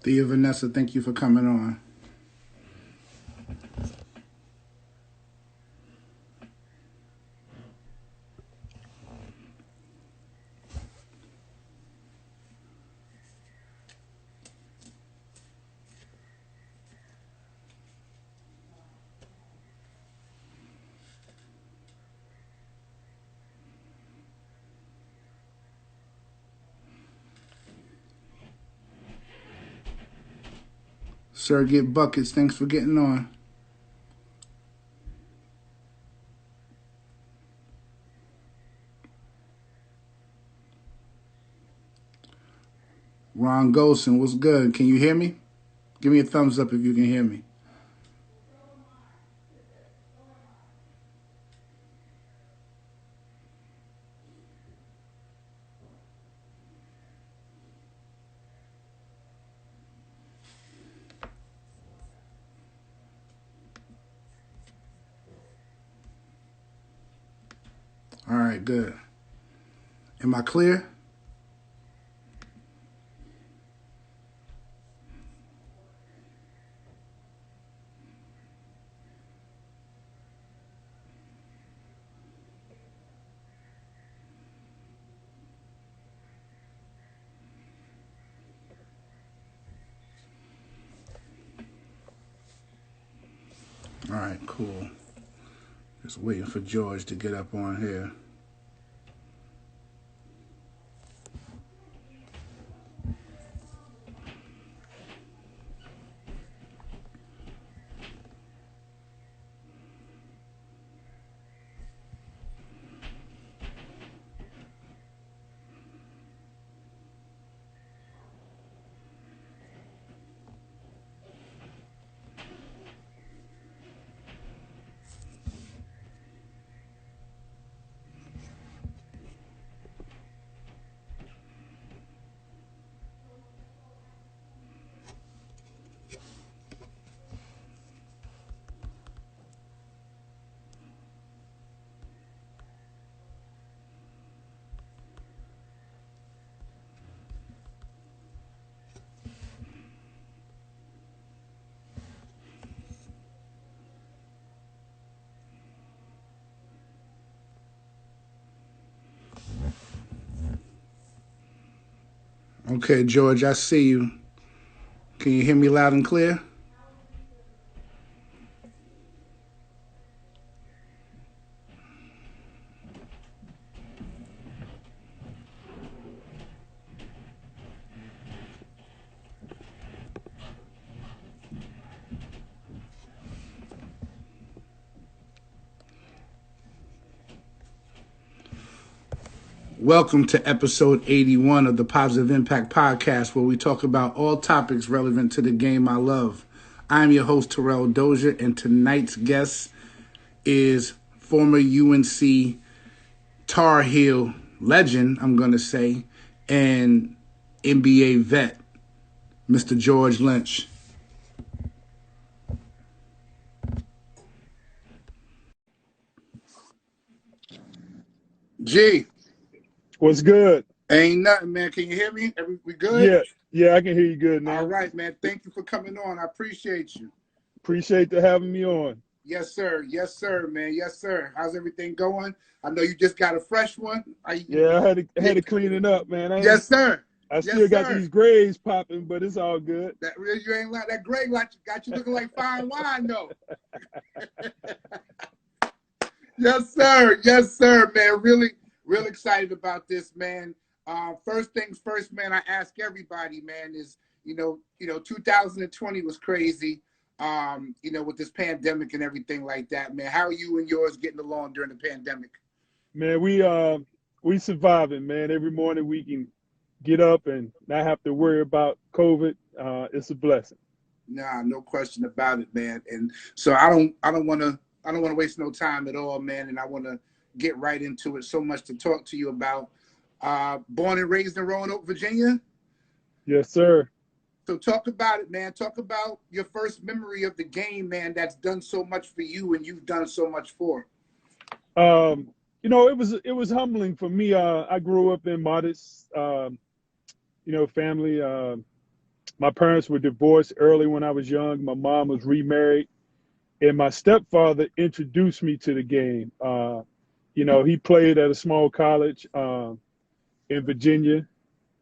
Thea Vanessa, thank you for coming on. Sir Get Buckets, thanks for getting on. Ron Golson, what's good? Can you hear me? Give me a thumbs up if you can hear me. All right, good. Am I clear? All right, cool. Just waiting for George to get up on here. Okay, George, I see you. Can you hear me loud and clear? Welcome to episode 81 of the Positive Impact Podcast, where we talk about all topics relevant to the game I love. I'm your host, Terrell Dozier, and tonight's guest is former UNC Tar Heel legend, I'm going to say, and NBA vet, Mr. George Lynch. G, What's good? ain't nothing, man. Can you hear me? We good? Yeah, I can hear you good now. All right, man. Thank you for coming on. I appreciate you. Appreciate the having me on. Yes, sir. Yes, sir, man. Yes, sir. How's everything going? I know you just got a fresh one. Yeah, I had to clean it up, man. Yes, sir. I Yes, still got sir. these grays popping, but it's all good. That real you ain't like that gray like got you looking like fine wine though. Yes, sir. Yes, sir, man. Really, real excited about this, man. First things first, man. I ask everybody, man, is 2020 was crazy. With this pandemic and everything like that, man. How are you and yours getting along during the pandemic? Man, we surviving, man. Every morning we can get up and not have to worry about COVID. It's a blessing. Nah, no question about it, man. And so I don't want to waste no time at all, man. And I want to get right into it. So much to talk to you about. Born and raised in Roanoke, Virginia. Yes, sir. So talk about it, man. Talk about your first memory of the game, man. That's done so much for you, and you've done so much for. It was humbling for me. I grew up in modest, family. My parents were divorced early when I was young. My mom was remarried, and my stepfather introduced me to the game. He played at a small college in Virginia,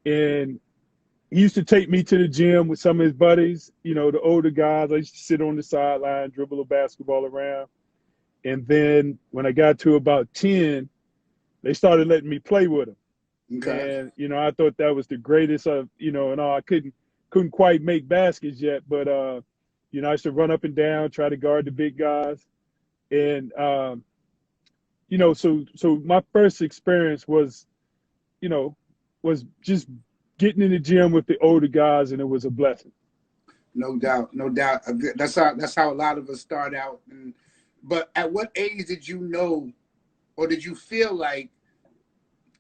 and he used to take me to the gym with some of his buddies, the older guys. I used to sit on the sideline, dribble a basketball around. And then when I got to about 10, they started letting me play with them. Okay. And, I thought that was the greatest of, and all. I couldn't quite make baskets yet, but, I used to run up and down, try to guard the big guys. And, so my first experience was, was just getting in the gym with the older guys, and it was a blessing. No doubt, no doubt. That's how a lot of us start out. But at what age did you know, or did you feel like,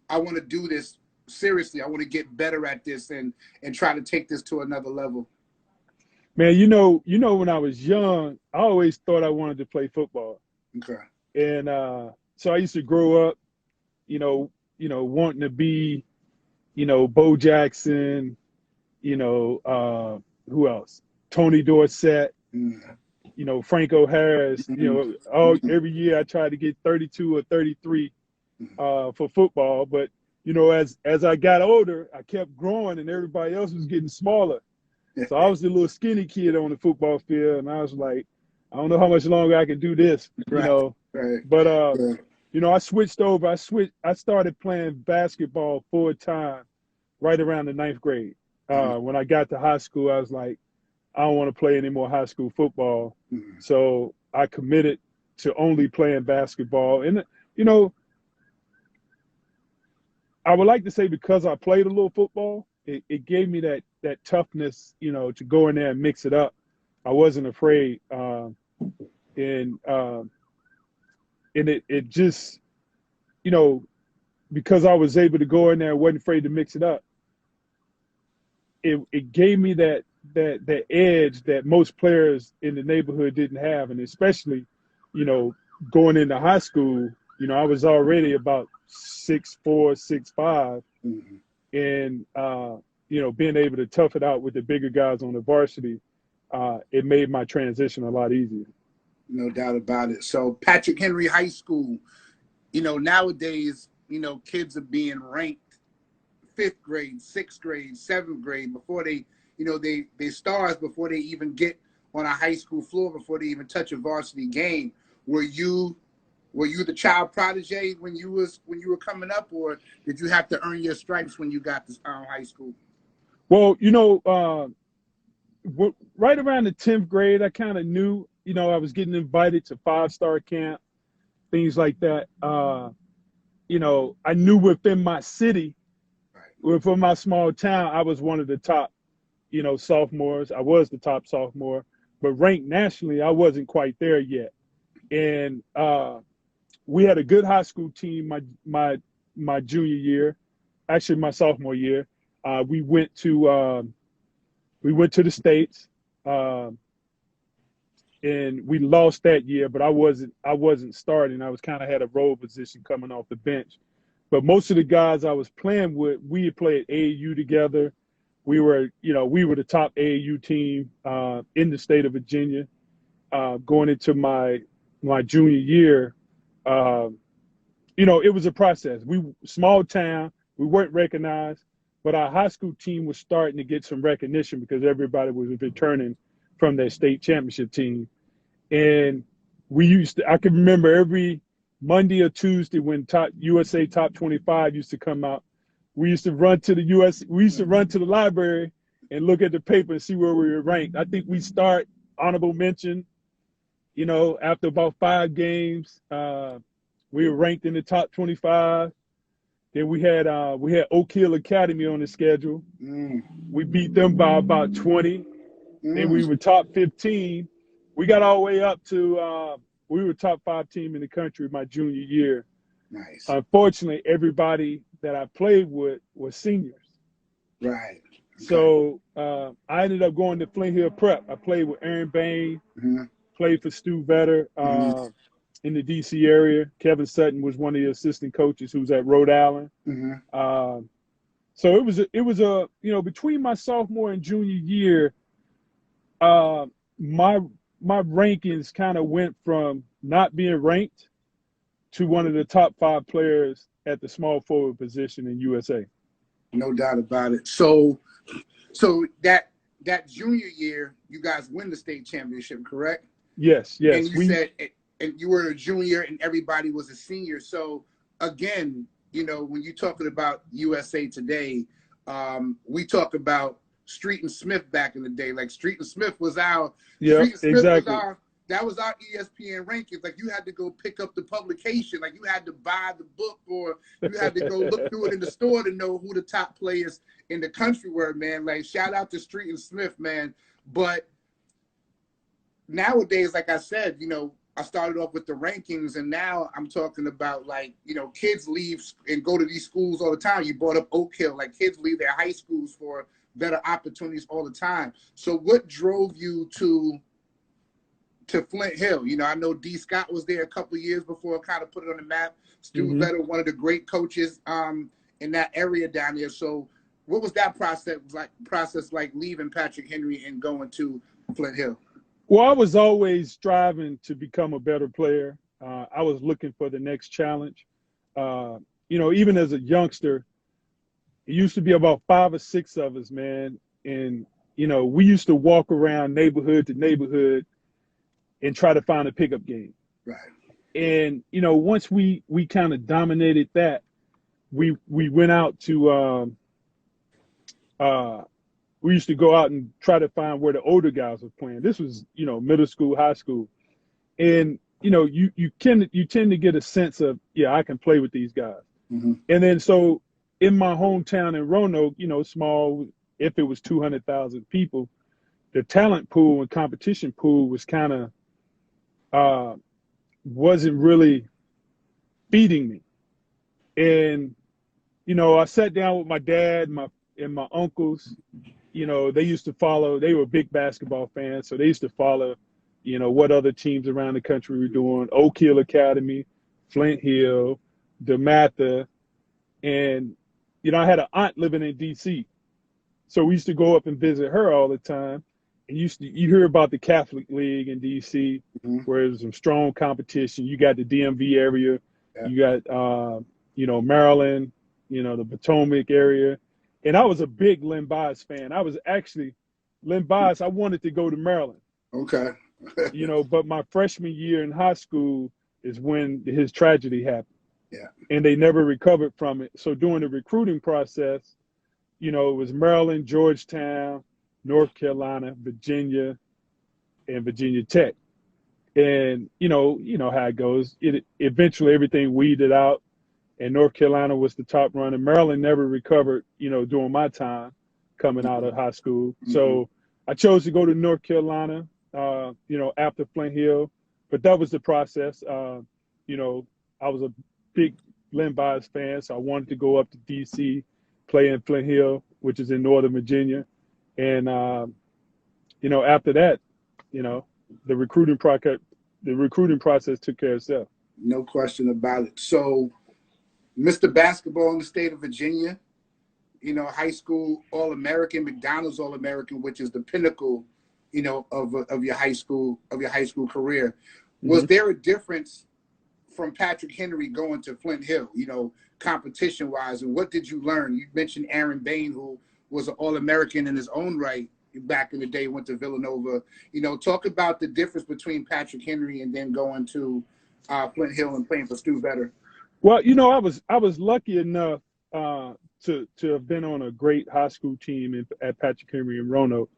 I want to do this seriously? I want to get better at this and try to take this to another level. Man, when I was young, I always thought I wanted to play football. Okay. And so I used to grow up, wanting to be, Bo Jackson, who else? Tony Dorsett, Franco Harris. Every year I tried to get 32 or 33 for football. But, as I got older, I kept growing and everybody else was getting smaller. So I was the little skinny kid on the football field, and I was like, I don't know how much longer I can do this, Right. But Right. I switched over. I started playing basketball full time right around the 9th grade. When I got to high school, I was like, I don't want to play any more high school football. So I committed to only playing basketball. And, I would like to say because I played a little football, it gave me that toughness, to go in there and mix it up. I wasn't afraid. And it just, because I was able to go in there and wasn't afraid to mix it up, it gave me that edge that most players in the neighborhood didn't have. And especially, going into high school, I was already about 6'4", 6'5", and being able to tough it out with the bigger guys on the varsity, it made my transition a lot easier. No doubt about it. So Patrick Henry High School, nowadays, kids are being ranked 5th grade, 6th grade, 7th grade before they stars before they even get on a high school floor, before they even touch a varsity game. Were you the child prodigy when you were coming up, or did you have to earn your stripes when you got to high school? Well, right around the 10th grade, I kind of knew, I was getting invited to 5-star camp, things like that. I knew within my city, within my small town, I was one of the top, sophomores. I was the top sophomore, but ranked nationally, I wasn't quite there yet. And we had a good high school team my junior year, actually my sophomore year. We went to the States, and we lost that year. But I wasn't starting. I was kind of had a role position coming off the bench. But most of the guys I was playing with, we had played AAU together. We were the top AAU team in the state of Virginia. Going into my junior year, it was a process. Small town, we weren't recognized, but our high school team was starting to get some recognition because everybody was returning from their state championship team. And I can remember every Monday or Tuesday when USA Top 25 used to come out, we used to run to the library and look at the paper and see where we were ranked. I think we start honorable mention, after about 5 games. We were ranked in the top 25. Then we had Oak Hill Academy on the schedule. We beat them by about 20. Then we were top 15. We got all the way up to we were top 5 team in the country my junior year. Nice. Unfortunately, everybody that I played with was seniors. Right. Okay. So I ended up going to Flint Hill Prep. I played with Aaron Bain, played for Stu Vetter in the D.C. area. Kevin Sutton was one of the assistant coaches who was at Rhode Island. So it was a between my sophomore and junior year, uh, my my rankings kind of went from not being ranked to one of the top 5 players at the small forward position in USA. No doubt about it. So that junior year, you guys win the state championship, correct? Yes, And yes, you said, and you were a junior, and everybody was a senior. So again, when you're talking about USA Today, we talk about Street and Smith back in the day. Like yeah, Street and Smith was exactly. our that was our ESPN rankings. Like you had to go pick up the publication, like you had to buy the book, or you had to go look through it in the store to know who the top players in the country were, man. Like shout out to Street and Smith, man. But nowadays, like I said, I started off with the rankings, and now I'm talking about kids leave and go to these schools all the time. You brought up Oak Hill, like kids leave their high schools for better opportunities all the time. So what drove you to Flint Hill? I know D. Scott was there a couple of years before, kind of put it on the map. Stu Hmm. Vetter, one of the great coaches in that area down there. So what was that process like leaving Patrick Henry and going to Flint Hill? Well, I was always striving to become a better player. I was looking for the next challenge. Even as a youngster, it used to be about 5 or 6 of us, man. And, we used to walk around neighborhood to neighborhood and try to find a pickup game. Right. And, once we kind of dominated that, we went out to, we used to go out and try to find where the older guys were playing. This was, middle school, high school. And, you tend to get a sense of, yeah, I can play with these guys. Mm-hmm. And then so in my hometown in Roanoke, small, if it was 200,000 people, the talent pool and competition pool was kind of wasn't really feeding me. And, I sat down with my dad and my uncles. They used to follow, they were big basketball fans, so they used to follow, what other teams around the country were doing. Oak Hill Academy, Flint Hill, DeMatha. And, I had an aunt living in D.C., so we used to go up and visit her all the time. And you hear about the Catholic League in D.C., Mm-hmm. where there's some strong competition. You got the DMV area, Yeah. you got Maryland, the Potomac area, and I was a big Len Bias fan. I was actually Len Bias. I wanted to go to Maryland, Okay. but my freshman year in high school is when his tragedy happened. Yeah. And they never recovered from it. So during the recruiting process, it was Maryland, Georgetown, North Carolina, Virginia, and Virginia Tech. And how it goes. It eventually everything weeded out, and North Carolina was the top runner. Maryland never recovered, during my time coming out of high school. Mm-hmm. So I chose to go to North Carolina, after Flint Hill. But that was the process. I was a big Len Bias fan, so I wanted to go up to D.C., play in Flint Hill, which is in Northern Virginia. And, after that, the recruiting process took care of itself. No question about it. So, Mr. Basketball in the state of Virginia, high school All-American, McDonald's All-American, which is the pinnacle, of your high school career. Mm-hmm. Was there a difference from Patrick Henry going to Flint Hill, competition-wise, and what did you learn? You mentioned Aaron Bain, who was an All-American in his own right back in the day, went to Villanova. Talk about the difference between Patrick Henry and then going to Flint Hill and playing for Stu Vetter. Well, I was lucky enough to have been on a great high school team at Patrick Henry in Roanoke.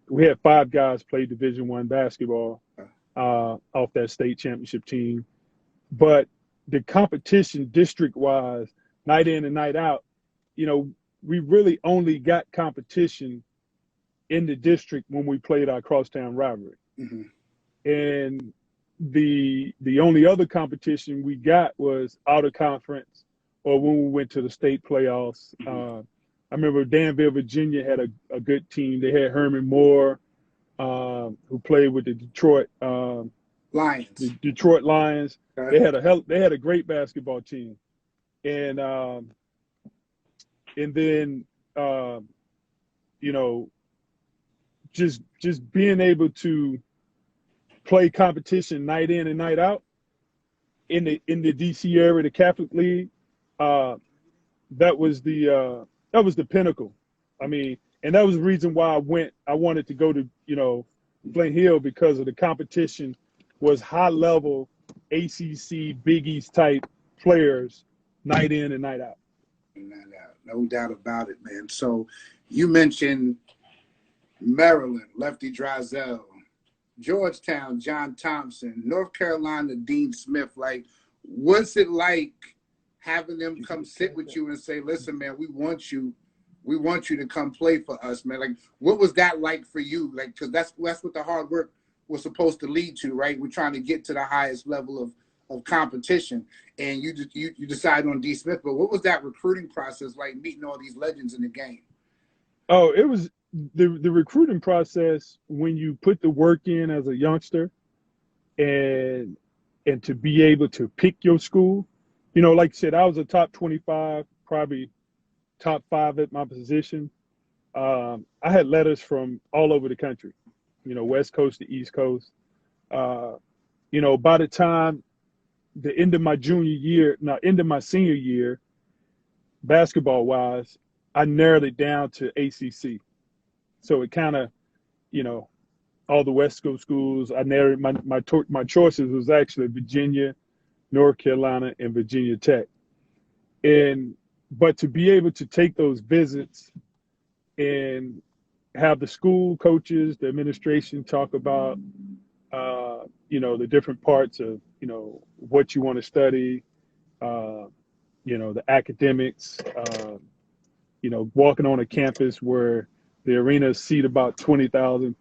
We had 5 guys play Division I basketball off that state championship team. But the competition district-wise, night in and night out, we really only got competition in the district when we played our crosstown rivalry. Mm-hmm. And the only other competition we got was out of conference or when we went to the state playoffs. Mm-hmm. I remember Danville, Virginia had a good team. They had Herman Moore, who played with the Detroit Lions. The Detroit Lions. Okay. They had a great basketball team. And and then you know, just being able to play competition night in and night out in the DC area, the Catholic League, that was the pinnacle. I mean, and that was the reason why I wanted to go to, Flint Hill, because of the competition was high level ACC Big East type players night in and night out. No doubt about it, man. So you mentioned Maryland, Lefty Driesell, Georgetown, John Thompson, North Carolina, Dean Smith. Like, what's it like having them come sit with you and say, listen, man, we want you to come play for us, man? Like, what was that like for you? Like, because that's what the hard work was supposed to lead to, right? We're trying to get to the highest level of competition, and you decide on D. Smith. But what was that recruiting process like, meeting all these legends in the game? Oh, it was the recruiting process when you put the work in as a youngster, and to be able to pick your school. Like I said, I was a top 25, probably top 5 at my position. I had letters from all over the country, West Coast to East Coast. By the time the end of my senior year, basketball wise, I narrowed it down to ACC. So it kind of, all the West Coast schools, I narrowed my choices was actually Virginia, North Carolina, and Virginia Tech. But to be able to take those visits and have the school coaches, the administration talk about, the different parts of, what you want to study, the academics, walking on a campus where the arena seat about 20,000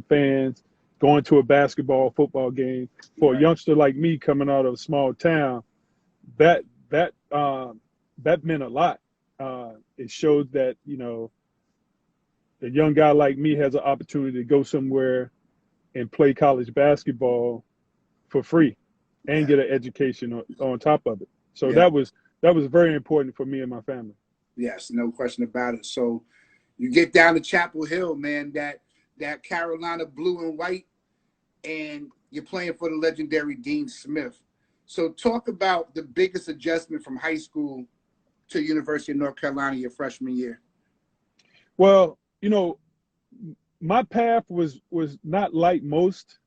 fans, going to a basketball, football game. For a youngster like me coming out of a small town, that meant a lot. It showed that, a young guy like me has an opportunity to go somewhere and play college basketball for free and get an education on top of it. So that was very important for me and my family. Yes, no question about it. So you get down to Chapel Hill, man, that Carolina blue and white, and you're playing for the legendary Dean Smith. So talk about the biggest adjustment from high school to University of North Carolina your freshman year. Well, my path was not like most.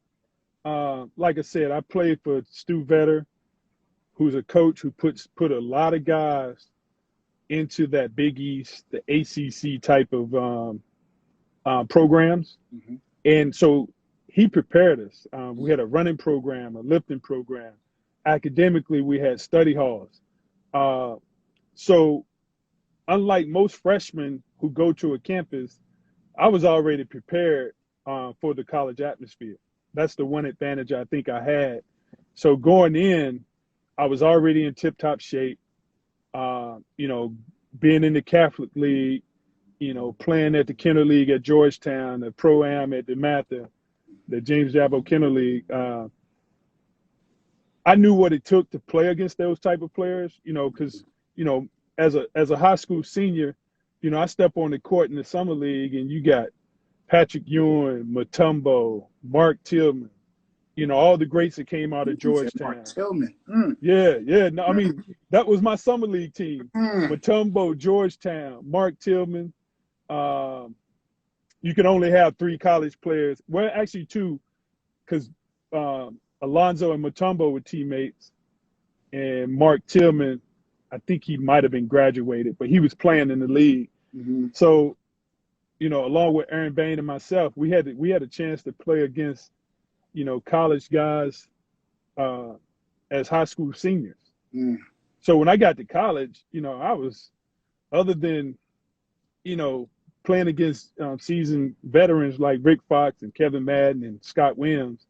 Like I said, I played for Stu Vetter, who's a coach who put a lot of guys into that Big East, the ACC type of programs. Mm-hmm. And so he prepared us. We had a running program, a lifting program. Academically, we had study halls. So unlike most freshmen who go to a campus, I was already prepared for the college atmosphere. That's the one advantage I think I had. So going in, I was already in tip-top shape, being in the Catholic League, playing at the Kenner League at Georgetown, the Pro-Am at the Mather, the James Jabbo Kenner League. I knew what it took to play against those type of players, because, as a high school senior, I step on the court in the summer league and you got Patrick Ewing, Mutombo, Mark Tillman, all the greats that came out of Georgetown. Mark Tillman. Yeah. No, I mean, that was my summer league team. Mutombo, Georgetown, Mark Tillman. You can only have 3 college players. Well, actually 2, because Alonzo and Mutombo were teammates, and Mark Tillman, I think he might have been graduated, but he was playing in the league. Mm-hmm. So, along with Aaron Bain and myself, we had a chance to play against, college guys as high school seniors. Mm. So when I got to college, I was, other than, playing against seasoned veterans like Rick Fox and Kevin Madden and Scott Williams,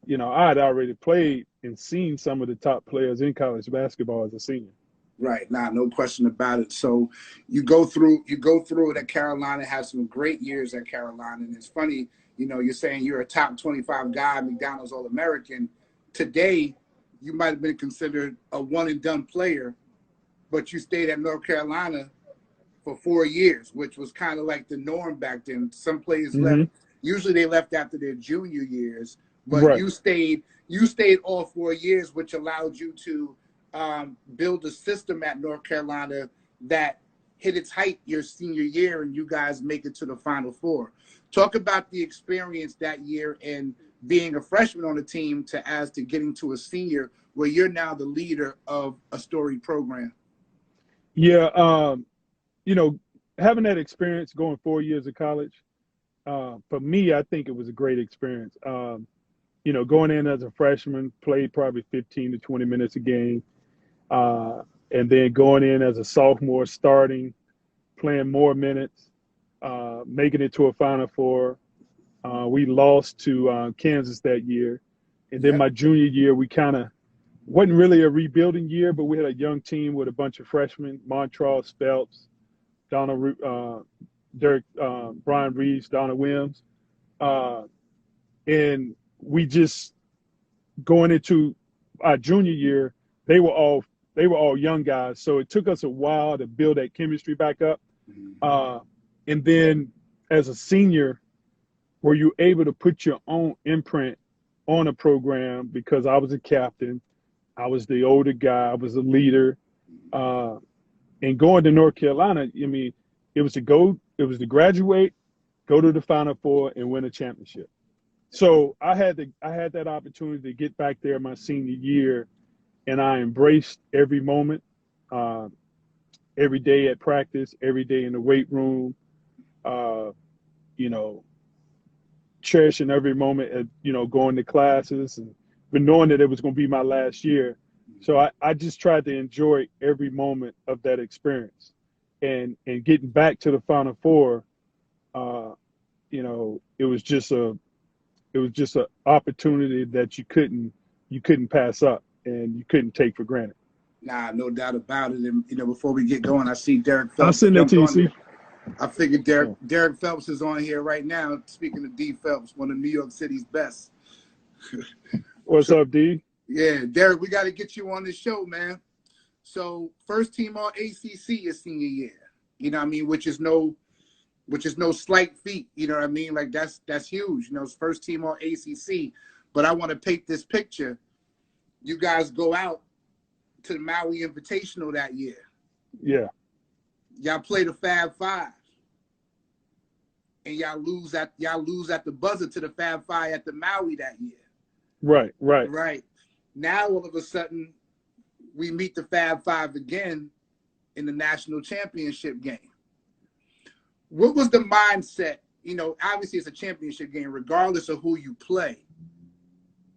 I had already played and seen some of the top players in college basketball as a senior. Right. No question about it. So you go through it at Carolina, have some great years at Carolina. And it's funny, you're saying you're a top 25 guy, McDonald's All-American. Today, you might have been considered a one-and-done player, but you stayed at North Carolina for 4 years, which was kind of like the norm back then. Some players left. Mm-hmm. Usually they left after their junior years, but Right. you stayed. You stayed all 4 years, which allowed you to build a system at North Carolina that hit its height your senior year, and you guys make it to the Final Four. Talk about the experience that year and being a freshman on the team to getting to a senior where you're now the leader of a storied program. Yeah. You know, having that experience going 4 years of college, for me, I think it was a great experience. You know, going in as a freshman, played probably 15 to 20 minutes a game, and then going in as a sophomore, starting, playing more minutes, making it to a Final Four. We lost to Kansas that year. And then Yep. my junior year, we kind of wasn't really a rebuilding year, but we had a young team with a bunch of freshmen, Montrose, Phelps, Donald, Derek, Brian Reeves, Donna Williams. And we just going into our junior year, they were all young guys. So it took us a while to build that chemistry back up. And then as a senior, were you able to put your own imprint on a program because I was a captain, I was the older guy, I was a leader, and going to North Carolina, I mean, it was to graduate, go to the Final Four, and win a championship. So I had that opportunity to get back there my senior year, and I embraced every moment, every day at practice, every day in the weight room, you know, cherishing every moment at, you know, going to classes and but knowing that it was going to be my last year. So I just tried to enjoy every moment of that experience and getting back to the Final Four, you know, it was just a opportunity that you couldn't pass up and you couldn't take for granted. Nah, no doubt about it. And you know, before we get going, I see Derek I'll Phelps send that jumped to you, on see. there. I figured Derek Phelps is on here right now. Speaking of D Phelps, one of New York City's best. What's So, up, D? yeah, Derek, we got to get you on this show, man. So first team all ACC is senior year. You know what I mean? Which is no slight feat. You know what I mean? Like that's huge. You know, it's first team all ACC. But I want to paint this picture. You guys go out to the Maui Invitational that year. Yeah. Y'all play the Fab Five. And y'all lose at the buzzer to the Fab Five at the Maui that year. Right. Right. Now all of a sudden we meet the Fab Five again in the national championship game. What was the mindset? You know, obviously it's a championship game, regardless of who you play.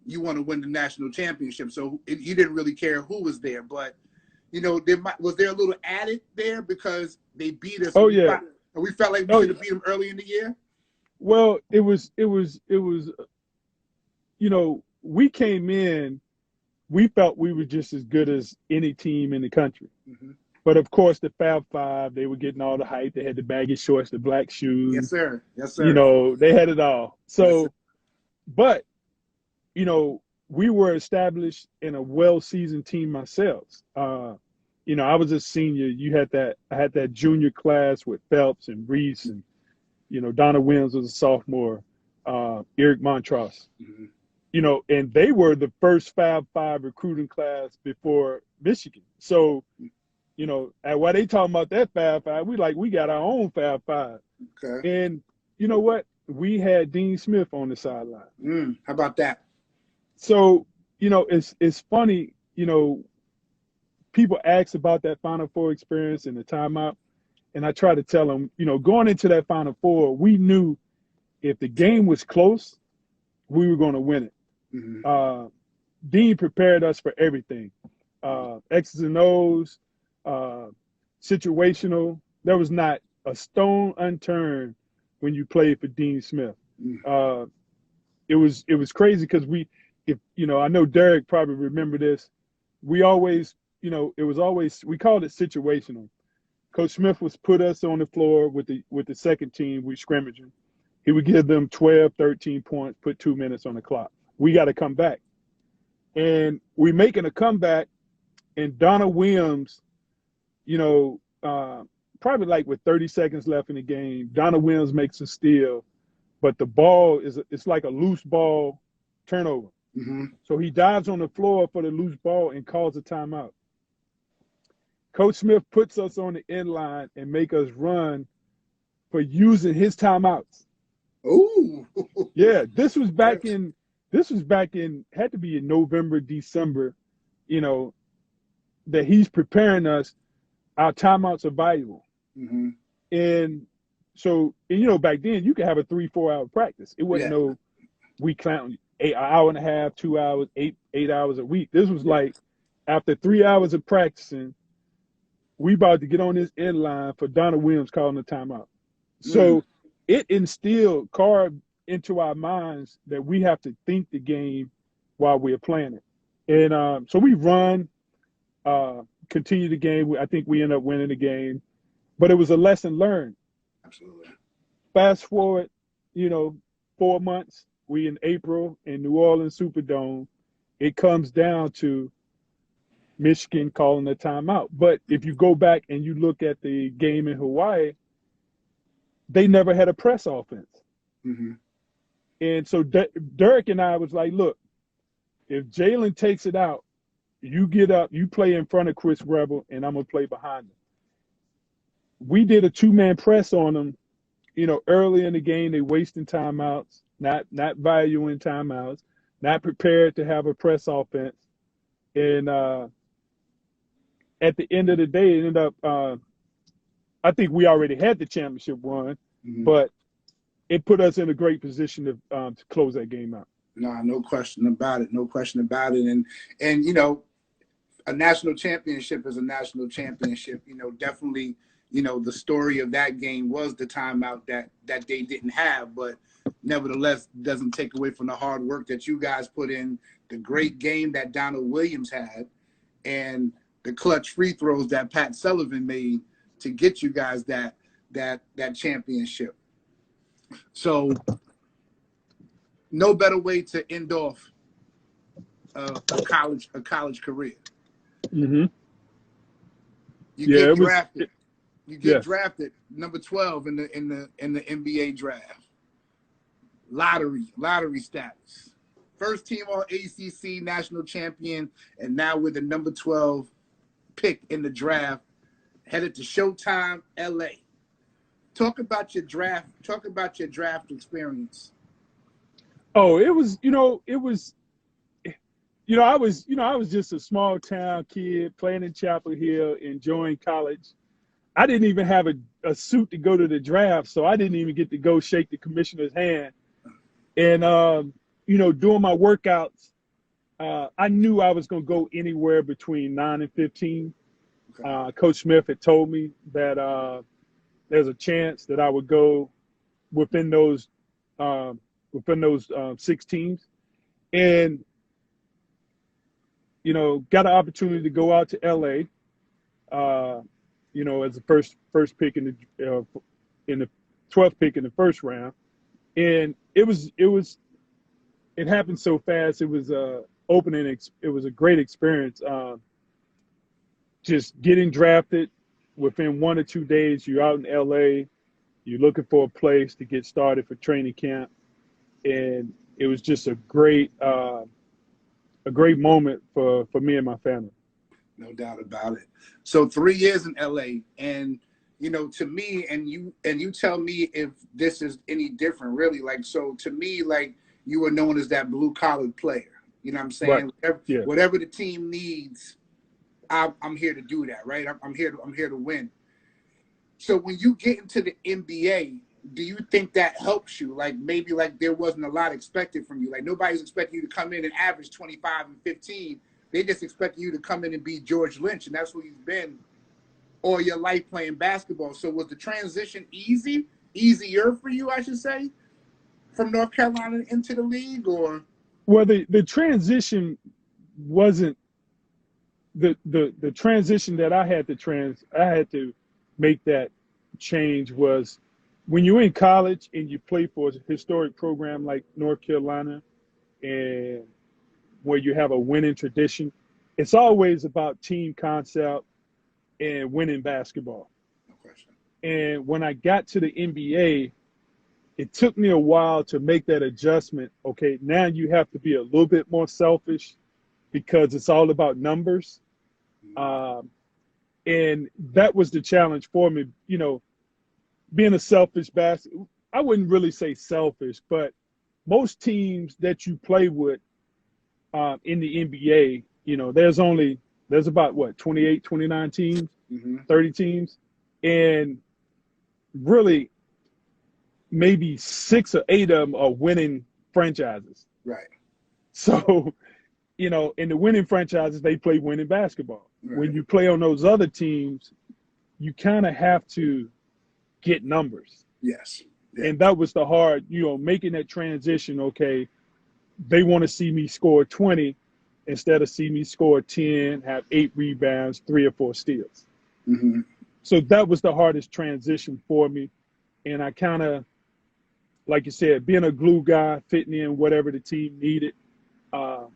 You want to win the national championship, so you didn't really care who was there. But you know, was there a little added there because they beat us? Oh yeah, and we felt like we should have beat them early in the year. Well, it was. You know, we came in, we felt we were just as good as any team in the country. Mm-hmm. But of course, the Fab Five, they were getting all the hype. They had the baggy shorts, the black shoes. Yes, sir. Yes, sir. You know, they had it all. So, yes, but you know, we were established in a well-seasoned team ourselves. You know, I was a senior. I had that junior class with Phelps and Reese, and you know, Donna Williams was a sophomore. Eric Montross. Mm-hmm. You know, and they were the first Fab Five recruiting class before Michigan. So, you know, while they talking about that Fab Five, we got our own Fab Five. Okay. And you know what? We had Dean Smith on the sideline. How about that? So, you know, it's funny, you know, people ask about that Final Four experience and the timeout. And I try to tell them, you know, going into that Final Four, we knew if the game was close, we were going to win it. Mm-hmm. Dean prepared us for everything. X's and O's, situational. There was not a stone unturned when you played for Dean Smith. Mm-hmm. It was crazy because I know Derek probably remember this. We always, you know, we called it situational. Coach Smith was put us on the floor with the second team. We scrimmaging. He would give them 12, 13 points, put 2 minutes on the clock. We got to come back. And we making a comeback, and Donna Williams, you know, probably like with 30 seconds left in the game, Donald Williams makes a steal, but the ball it's like a loose ball turnover. Mm-hmm. So he dives on the floor for the loose ball and calls a timeout. Coach Smith puts us on the end line and make us run for using his timeouts. Ooh. Yeah, this was back in had to be in November, December, you know, that he's preparing us. Our timeouts are valuable. Mm-hmm. And so, and, you know, back then you could have a 3-4 hour practice. It wasn't Yeah. no we count an hour and a half, 2 hours, eight hours a week. This was like after 3 hours of practicing, we about to get on this end line for Donald Williams calling a timeout. So it instilled, carved into our minds that we have to think the game while we're playing it. And so we run, continue the game. I think we end up winning the game, but it was a lesson learned. Absolutely. Fast forward, 4 months, we in April in New Orleans Superdome. It comes down to Michigan calling a timeout. But if you go back and you look at the game in Hawaii, they never had a press offense. Mm-hmm. And so Derek and I was like, look, if Jalen takes it out, you get up, you play in front of Chris Rebel, and I'm going to play behind him. We did a two-man press on them, early in the game. They wasting timeouts, not valuing timeouts, not prepared to have a press offense. And at the end of the day, it ended up, I think we already had the championship run, but it put us in a great position to close that game out. No question about it. No question about it. And a national championship is a national championship. Definitely, the story of that game was the timeout that they didn't have, but nevertheless doesn't take away from the hard work that you guys put in, the great game that Donald Williams had, and the clutch free throws that Pat Sullivan made to get you guys that championship. So no better way to end off a college career. Mm-hmm. You get drafted. You get drafted number 12 in the NBA draft. Lottery status. First team all ACC national champion, and now with the number 12 pick in the draft, headed to Showtime LA. Talk about your draft experience. Oh, I was just a small town kid playing in Chapel Hill, enjoying college. I didn't even have a suit to go to the draft, so I didn't even get to go shake the commissioner's hand. And, doing my workouts, I knew I was going to go anywhere between 9 and 15. Okay. Coach Smith had told me that there's a chance that I would go within those 6 teams. And, got an opportunity to go out to LA, as the first pick in the 12th pick in the first round. And it happened so fast. It was it was a great experience. Just getting drafted within 1 or 2 days, you're out in LA, you're looking for a place to get started for training camp. And it was just a great moment for me and my family. No doubt about it. So 3 years in LA, and to me, and you tell me if this is any different, really. Like, so to me, like, you were known as that blue collar player. You know what I'm saying? Right. Whatever the team needs, I'm here to do that, right? I'm here to win. So when you get into the NBA, do you think that helps you? Like, maybe like there wasn't a lot expected from you. Like, nobody's expecting you to come in and average 25 and 15. They just expect you to come in and be George Lynch, and that's who you've been all your life playing basketball. So was the transition easier for you, I should say, from North Carolina into the league, or? Well, the transition wasn't the transition that I had to make that change was when you're in college and you play for a historic program like North Carolina, and where you have a winning tradition, it's always about team concept and winning basketball. question. And when I got to the NBA, it took me a while to make that adjustment. Okay, now you have to be a little bit more selfish because it's all about numbers. And that was the challenge for me, being a selfish basketball. I wouldn't really say selfish, but most teams that you play with in the NBA, there's about what, 28, 29 teams, 30 teams. And really maybe 6 or 8 of them are winning franchises. Right. So, in the winning franchises, they play winning basketball. Right. When you play on those other teams, you kind of have to get numbers. Yes. Yeah. And that was the hard, making that transition. Okay, they want to see me score 20 instead of see me score 10, have 8 rebounds, 3 or 4 steals. Mm-hmm. So that was the hardest transition for me. And I kind of, like you said, being a glue guy, fitting in whatever the team needed, that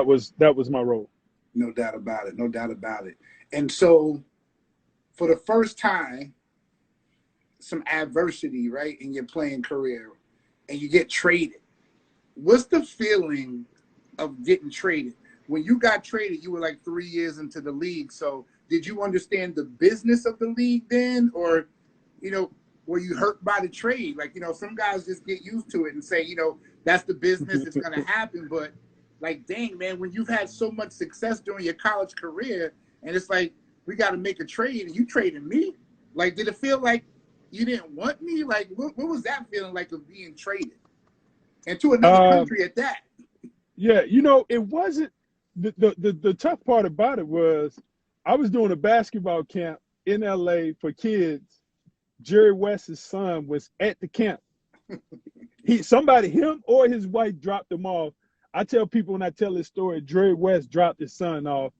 was my role. No doubt about it. No doubt about it. And so for the first time, some adversity, right, in your playing career, and you get traded. What's the feeling of getting traded? When you got traded, you were like 3 years into the league. So did you understand the business of the league then? Or, were you hurt by the trade? Like, some guys just get used to it and say, that's the business, it's going to happen. But like, dang, man, when you've had so much success during your college career and it's like, we got to make a trade and you traded me. Like, did it feel like you didn't want me? Like, what was that feeling like of being traded? And to another country at that. Yeah, it wasn't the tough part about it was I was doing a basketball camp in LA for kids. Jerry West's son was at the camp. Him or his wife dropped him off. I tell people when I tell this story, Jerry West dropped his son off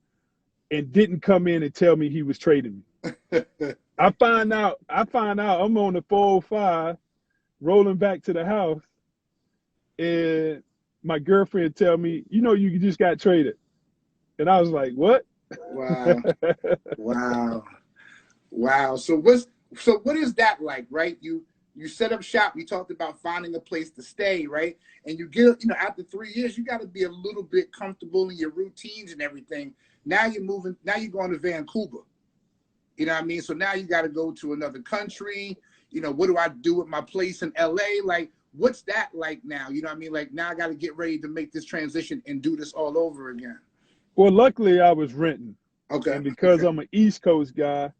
and didn't come in and tell me he was trading me. I find out I'm on the 405 rolling back to the house, and my girlfriend tell me, you just got traded. And I was like, what? Wow. So what is that like, right? You set up shop. You talked about finding a place to stay, right? And you get, after 3 years, you got to be a little bit comfortable in your routines and everything. Now you're going to Vancouver. You know what I mean? So now you got to go to another country. What do I do with my place in LA? Like, what's that like now? You know what I mean? Like, now I got to get ready to make this transition and do this all over again. Well, luckily I was renting. Okay. And because I'm an East Coast guy,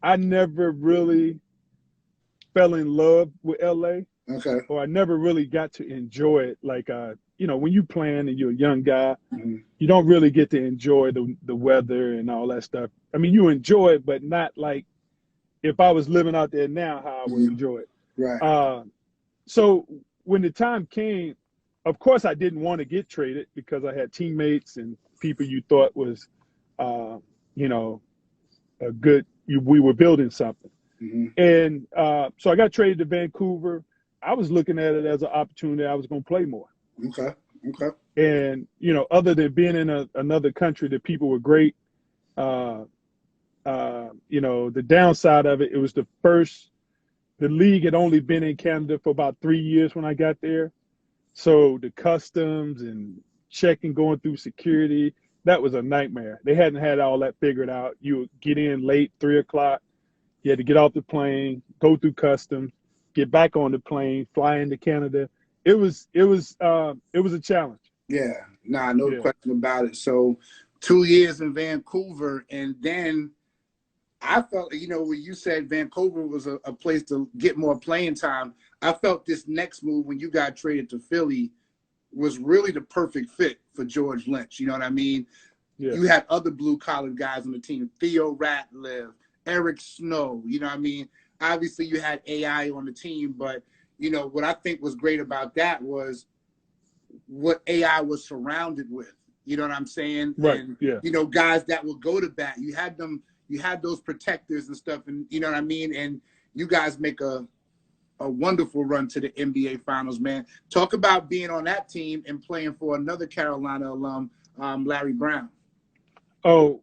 I never really fell in love with LA. Okay. Or I never really got to enjoy it. Like, when you playing and you're a young guy, you don't really get to enjoy the weather and all that stuff. I mean, you enjoy it, but not like if I was living out there now, how I would enjoy it. Right. So when the time came, of course, I didn't want to get traded because I had teammates and people you thought was, we were building something. And so I got traded to Vancouver. I was looking at it as an opportunity. I was going to play more. Okay. And, other than being in another country, the people were great. The downside of it was the league had only been in Canada for about 3 years when I got there. So the customs and going through security, that was a nightmare. They hadn't had all that figured out. You would get in late, 3 o'clock. You had to get off the plane, go through customs, get back on the plane, fly into Canada. It was a challenge. Yeah, no question about it. So 2 years in Vancouver, and then I felt, when you said Vancouver was a place to get more playing time, I felt this next move when you got traded to Philly was really the perfect fit for George Lynch. You know what I mean? Yeah. You had other blue-collar guys on the team, Theo Ratliff, Eric Snow. You know what I mean? Obviously, you had AI on the team, but, what I think was great about that was what AI was surrounded with. You know what I'm saying? Right, and, yeah. Guys that would go to bat. You had those protectors and stuff, and you know what I mean? And you guys make a wonderful run to the NBA Finals, man. Talk about being on that team and playing for another Carolina alum, Larry Brown. Oh,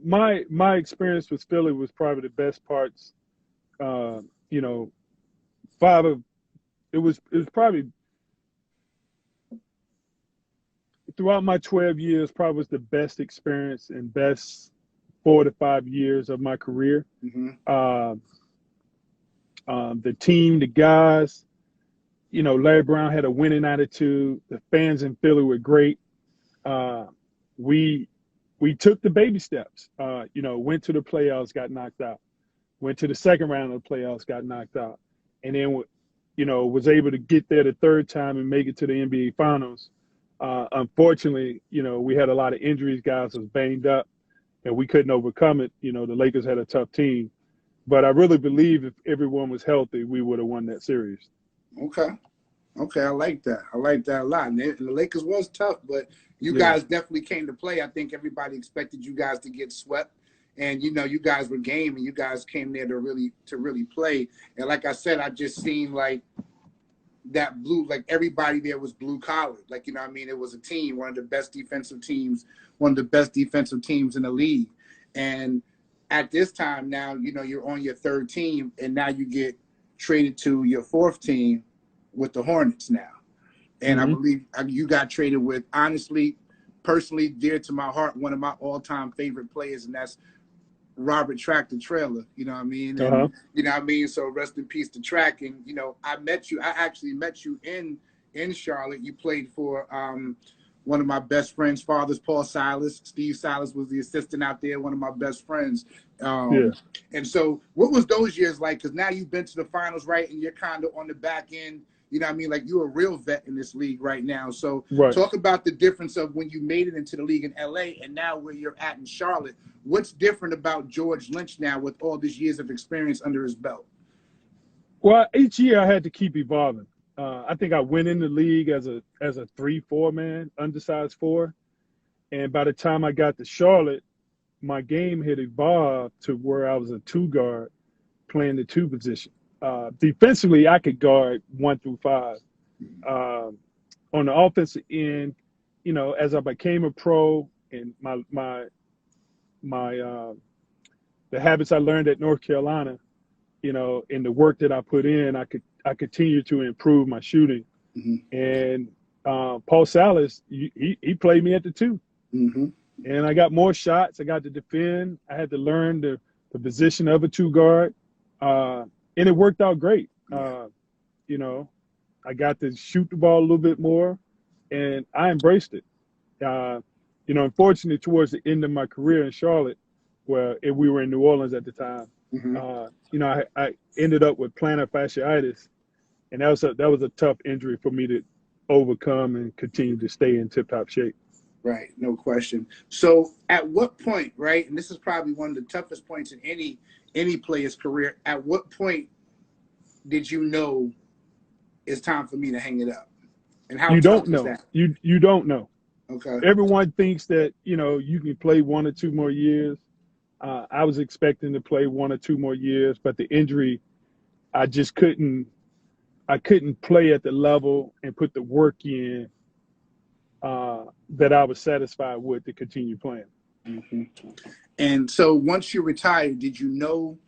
my experience with Philly was probably the best parts. You know, five of it was probably throughout my 12 years, probably was the best experience and best 4 to 5 years of my career. Mm-hmm. Uh, the team, the guys, Larry Brown had a winning attitude. The fans in Philly were great. Uh, we we took the baby steps. Went to the playoffs, got knocked out. Went to the second round of the playoffs, got knocked out, and then was able to get there the third time and make it to the NBA Finals. Unfortunately, we had a lot of injuries. Guys was banged up, and we couldn't overcome it. The Lakers had a tough team, but I really believe if everyone was healthy, we would have won that series. Okay. Okay, I like that. I like that a lot. And the Lakers was tough, but you Yeah. guys definitely came to play. I think everybody expected you guys to get swept. And you guys were game and you guys came there to really play. And like I said, I just seen like that like everybody there was blue collar. Like, what I mean? It was a team, one of the best defensive teams in the league. And at this time now, you're on your third team and now you get traded to your fourth team with the Hornets now. And Mm-hmm. I believe you got traded with, honestly, personally dear to my heart, one of my all-time favorite players, and that's Robert Track the Trailer. You know what I mean? And Uh-huh. you know what I mean? So rest in peace to Track. And I actually met you in Charlotte. You played for one of my best friends' fathers, Paul Silas. Steve Silas was the assistant out there, one of my best friends. Yeah. And so what was those years like? Because now you've been to the finals, right? And you're kind of on the back end. You know what I mean? Like, you're a real vet in this league right now. So Right. talk about the difference of when you made it into the league in LA and now where you're at in Charlotte. What's different about George Lynch now with all these years of experience under his belt? Well, each year I had to keep evolving. I think I went in the league as a 3-4 man, undersized 4, and by the time I got to Charlotte, my game had evolved to where I was a 2 guard playing the 2 position. Defensively, I could guard 1 through 5. On the offensive end, as I became a pro and the habits I learned at North Carolina, in the work that I put in, I continue to improve my shooting. Mm-hmm. And Paul Silas, he played me at the 2. Mm-hmm. And I got more shots. I got to defend. I had to learn the position of a 2 guard. And it worked out great. I got to shoot the ball a little bit more, and I embraced it. Unfortunately, towards the end of my career in Charlotte, where we were in New Orleans at the time, Mm-hmm. I ended up with plantar fasciitis, and that was a tough injury for me to overcome and continue to stay in tip-top shape. Right, no question. So at what point, right, and this is probably one of the toughest points in any player's career, at what point did you know it's time for me to hang it up? And how You tough don't is know. that? You don't know. Okay. Everyone thinks that, you can play 1 or 2 more years. I was expecting to play 1 or 2 more years, but the injury, I just couldn't play at the level and put the work in that I was satisfied with to continue playing. Mm-hmm. And so once you retired, did you know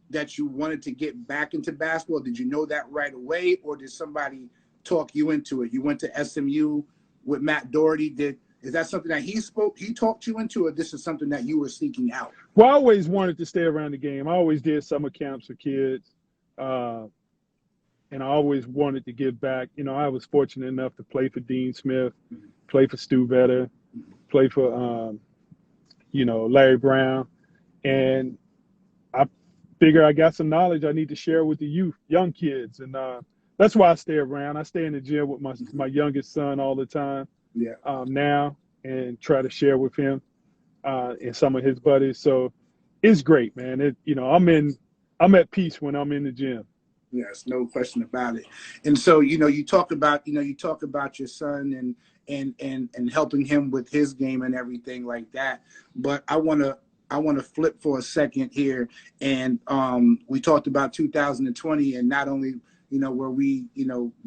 that you wanted to get back into basketball? Did you know that right away, or did somebody talk you into it? You went to SMU with Matt Doherty. Is that something that he talked you into, or this is something that you were seeking out? Well, I always wanted to stay around the game. I always did summer camps for kids, and I always wanted to give back. I was fortunate enough to play for Dean Smith, play for Stu Vetter, play for Larry Brown, and I figure I got some knowledge I need to share with the young kids, and that's why I stay around. I stay in the gym with my youngest son all the time. Yeah. Now, and try to share with him and some of his buddies. So it's great, man. I'm at peace when I'm in the gym. Yes, no question about it. And so, you talk about your son and helping him with his game and everything like that. But I want to flip for a second here. And we talked about 2020, and not only, were we,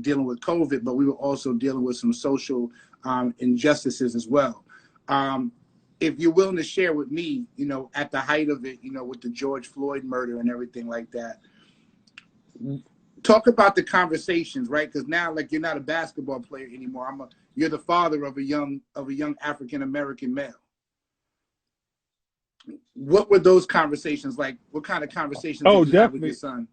dealing with COVID, but we were also dealing with some social injustices as well. if you're willing to share with me, at the height of it, with the George Floyd murder and everything like that, talk about the conversations, right? Because now, like, you're not a basketball player anymore. You're the father of a young African American male. What were those conversations like? What kind of conversations did you have with your son?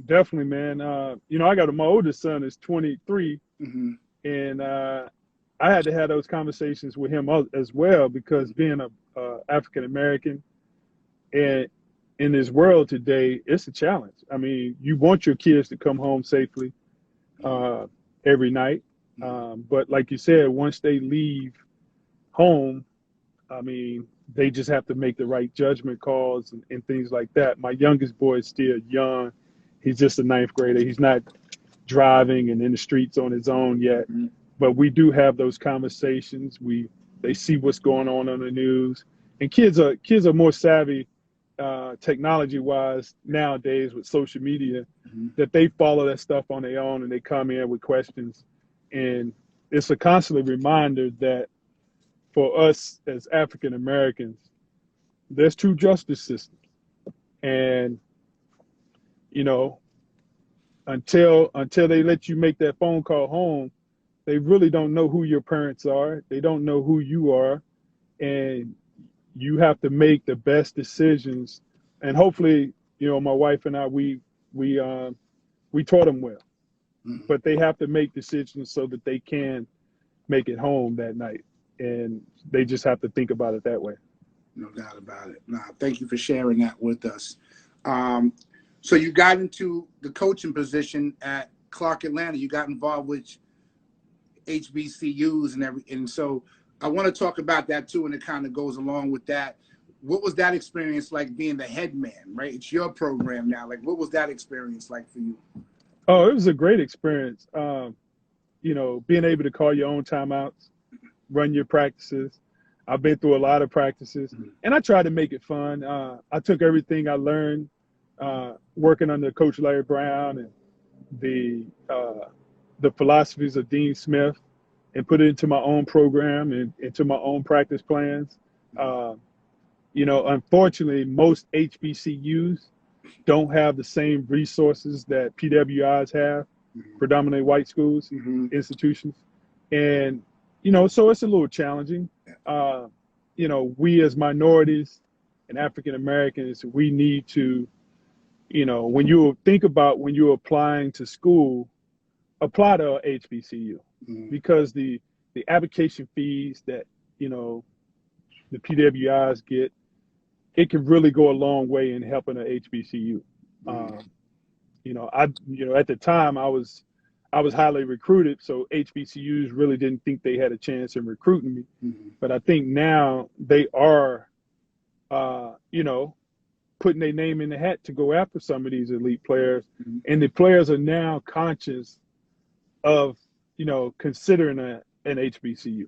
Definitely, man. I got my oldest son is 23, and I had to have those conversations with him as well, because being a African American and in this world today, it's a challenge. I mean, you want your kids to come home safely every night, but like you said, once they leave home, I mean, they just have to make the right judgment calls and things like that. My youngest boy is still young. He's just a ninth grader. He's not driving and in the streets on his own yet. But we do have those conversations. They see what's going on the news. And kids are more savvy technology-wise nowadays with social media, that they follow that stuff on their own and they come in with questions. And it's a constant reminder that for us as African Americans, there's two justice systems. And until they let you make that phone call home, they really don't know who your parents are. They don't know who you are. And you have to make the best decisions. And hopefully, my wife and I, we taught them well. But they have to make decisions so that they can make it home that night. And they just have to think about it that way. No doubt about it. Thank you for sharing that with us. So you got into the coaching position at Clark Atlanta. You got involved with HBCUs and so I want to talk about that too, and it kind of goes along with that. What was that experience like, being the head man, right? It's your program now. Like, what was that experience like for you? Oh, it was a great experience. Being able to call your own timeouts, run your practices. I've been through a lot of practices, and I tried to make it fun. I took everything I learned working under Coach Larry Brown and the philosophies of Dean Smith, and put it into my own program and into my own practice plans. Unfortunately, most HBCUs don't have the same resources that PWIs have, predominantly white schools, institutions. And, so it's a little challenging. We as minorities and African Americans, we need to, when you think about when you're applying to school, apply to a HBCU, because the application fees that, the PWIs get, it can really go a long way in helping an HBCU. At the time I was highly recruited, so HBCUs really didn't think they had a chance in recruiting me. But I think now they are, putting their name in the hat to go after some of these elite players. And the players are now conscious of, considering an HBCU.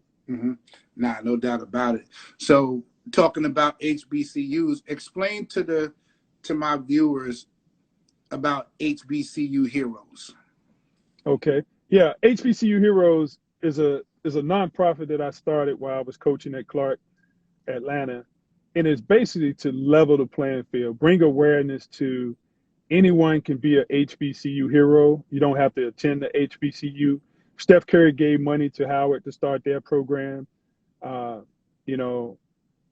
No doubt about it. So talking about HBCUs, explain to my viewers about HBCU Heroes. Okay. Yeah. HBCU Heroes is a nonprofit that I started while I was coaching at Clark Atlanta. And it's basically to level the playing field, bring awareness to anyone can be a HBCU hero. You don't have to attend the HBCU. Steph Curry gave money to Howard to start their program.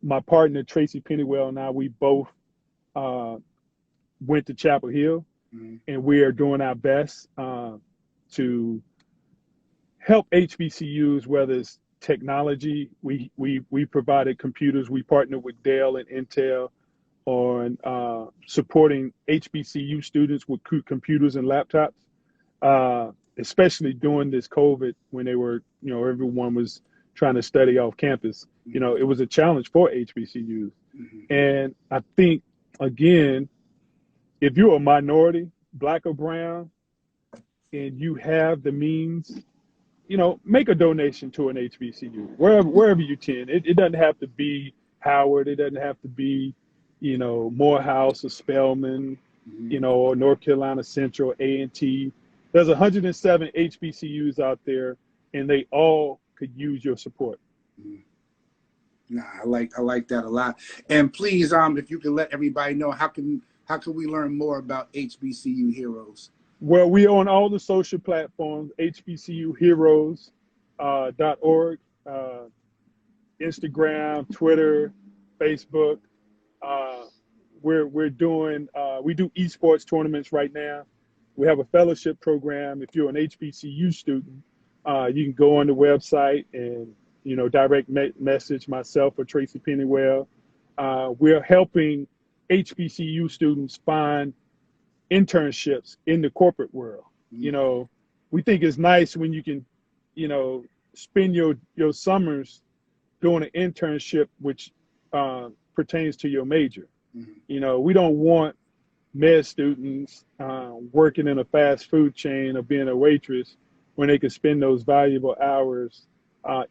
My partner, Tracy Pennywell, and I, we both went to Chapel Hill, and we are doing our best to help HBCUs, whether it's technology. We provided computers. We partnered with Dell and Intel on supporting HBCU students with computers and laptops, especially during this COVID, when they were, everyone was trying to study off campus. It was a challenge for HBCUs. And I think, again, if you're a minority, black or brown, and you have the means, make a donation to an HBCU, wherever you can. It doesn't have to be Howard. It doesn't have to be, Morehouse or Spelman, or North Carolina Central, A&T. There's 107 HBCUs out there, and they all could use your support. Nah, I like that a lot. And please, if you could let everybody know how can we learn more about HBCU Heroes? Well, we on all the social platforms, HBCU Heroes .org, Instagram, Twitter, Facebook. Uh, we're doing we do esports tournaments right now. We have a fellowship program. If you're an HBCU student, you can go on the website and direct message myself or Tracy Pennywell. We're helping HBCU students find internships in the corporate world. We think it's nice when you can, spend your summers doing an internship which pertains to your major. We don't want med students working in a fast food chain or being a waitress when they could spend those valuable hours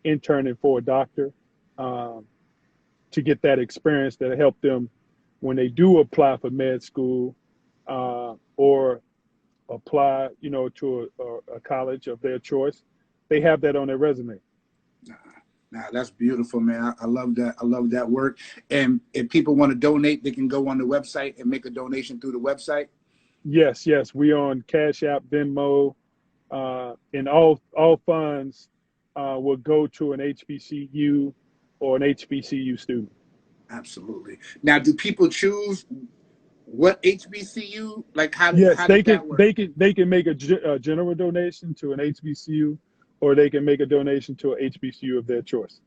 interning for a doctor to get that experience that'll help them when they do apply for med school or apply, to a college of their choice. They have that on their resume. Nah, that's beautiful, man. I love that. I love that work. And if people want to donate, they can go on the website and make a donation through the website. Yes. We on Cash App, Venmo, and all funds will go to an HBCU or an HBCU student. Absolutely. Now, do people choose what HBCU? Like, how Yes, does that work? they can make a general donation to an HBCU, or they can make a donation to an HBCU of their choice.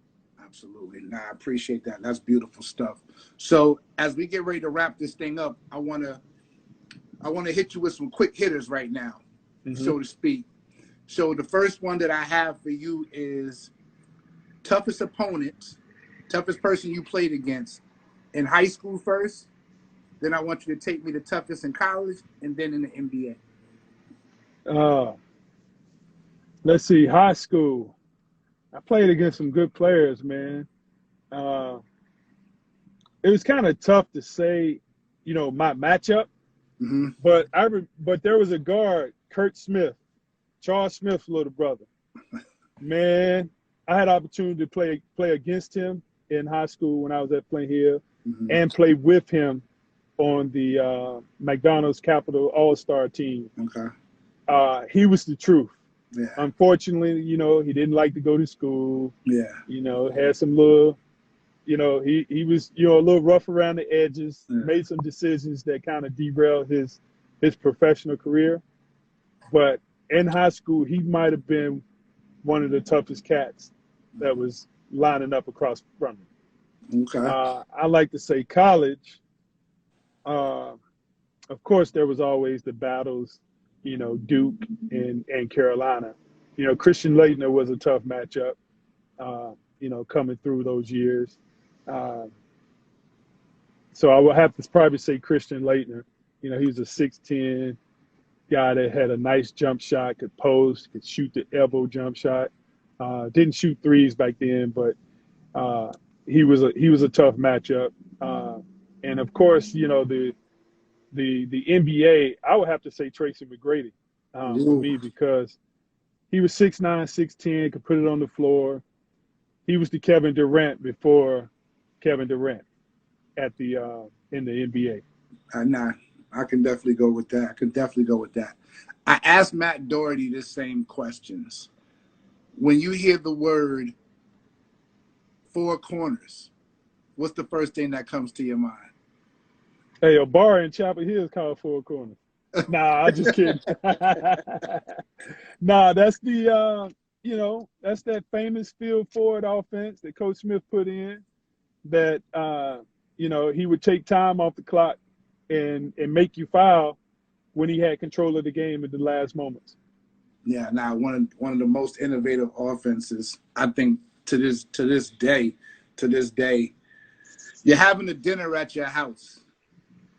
Absolutely. Nah, I appreciate that. That's beautiful stuff. So as we get ready to wrap this thing up, I wanna hit you with some quick hitters right now, so to speak. So the first one that I have for you is toughest opponent, toughest person you played against in high school first. Then I want you to take me to toughest in college and then in the NBA. Let's see, high school. I played against some good players, man. It was kind of tough to say, my matchup. But there was a guard, Kurt Smith, Charles Smith's little brother. Man, I had opportunity to play against him in high school when I was at Flint Hill, and play with him on the McDonald's Capital All-Star team. Okay. He was the truth. Yeah. Unfortunately, he didn't like to go to school. Yeah. Had some little, he was, a little rough around the edges, made some decisions that kind of derailed his professional career. But in high school, he might have been one of the toughest cats that was lining up across from me. Okay. I like to say college. Of course, there was always the battles, Duke and Carolina. Christian Laettner was a tough matchup, coming through those years. So I would have to probably say Christian Laettner. He was a 6'10" guy that had a nice jump shot, could post, could shoot the elbow jump shot. Didn't shoot threes back then, but he was a tough matchup. And of course, the NBA, I would have to say Tracy McGrady for me, because he was 6'9", 6'10", could put it on the floor. He was the Kevin Durant before Kevin Durant at the in the NBA. Nah, I can definitely go with that. I asked Matt Doherty the same questions. When you hear the word four corners, what's the first thing that comes to your mind? Hey, a bar in Chapel Hill is called Four Corners. Nah, I'm just kidding. Nah, that's the that's that famous field forward offense that Coach Smith put in. That he would take time off the clock and make you foul when he had control of the game in the last moments. Yeah, now one of the most innovative offenses, I think, to this day, you're having a dinner at your house,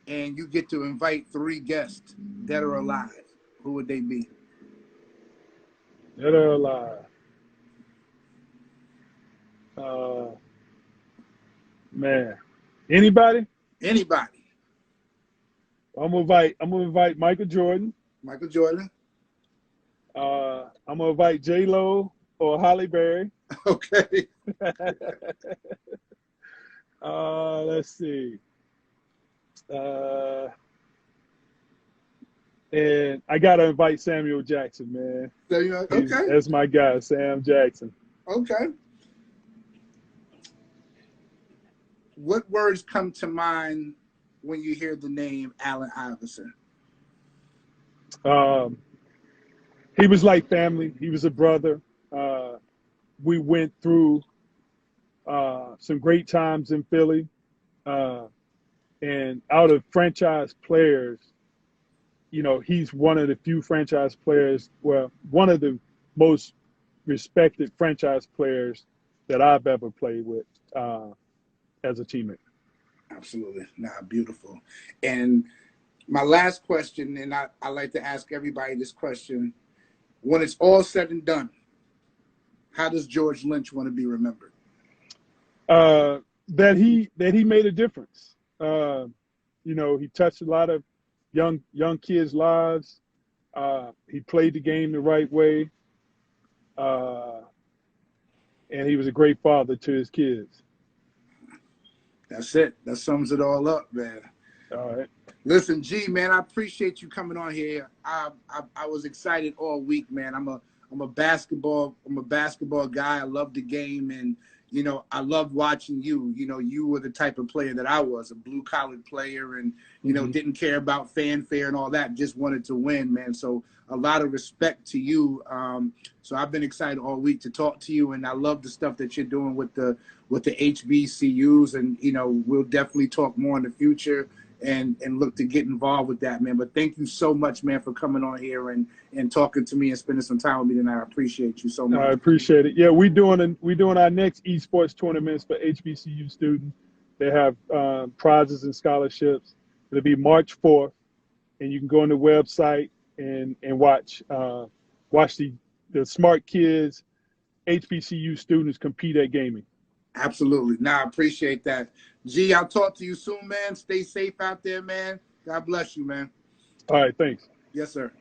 and you get to invite 3 guests that are alive. Who would they be? That are alive. Man, anybody? Anybody. I'm gonna invite Michael Jordan. Michael Jordan. I'm gonna invite J-Lo or Halle Berry. Okay. Let's see. Uh, and I gotta invite Samuel Jackson, man. So you're like, okay, That's my guy, Sam Jackson. okay. What words come to mind when you hear the name Allen Iverson? Um, he was like family. He was a brother. We went through some great times in Philly. And out of franchise players, you know, he's one of the few franchise players, well, one of the most respected franchise players that I've ever played with as a teammate. Absolutely. Nah, beautiful. And my last question, and I like to ask everybody this question. When it's all said and done, how does George Lynch want to be remembered? That he made a difference. You know, he touched a lot of young kids' lives. He played the game the right way, and he was a great father to his kids. That's it. That sums it all up, man. All right. Listen, G, man, I appreciate you coming on here. I was excited all week, man. I'm a basketball guy. I love the game, and you know, I love watching you. You know, you were the type of player that I was, a blue collar player, and you know, didn't care about fanfare and all that. Just wanted to win, man. So a lot of respect to you. So I've been excited all week to talk to you, and I love the stuff that you're doing with the HBCUs, and you know, we'll definitely talk more in the future. And look to get involved with that, man. But thank you so much, man, for coming on here and talking to me and spending some time with me tonight. I appreciate you so much. I appreciate it. Yeah, we're doing our next esports tournaments for HBCU students. They have prizes and scholarships. It'll be March 4th, and you can go on the website and watch the smart kids, HBCU students compete at gaming. Absolutely. Nah, I appreciate that. G, I'll talk to you soon, man. Stay safe out there, man. God bless you, man. All right, thanks. Yes, sir.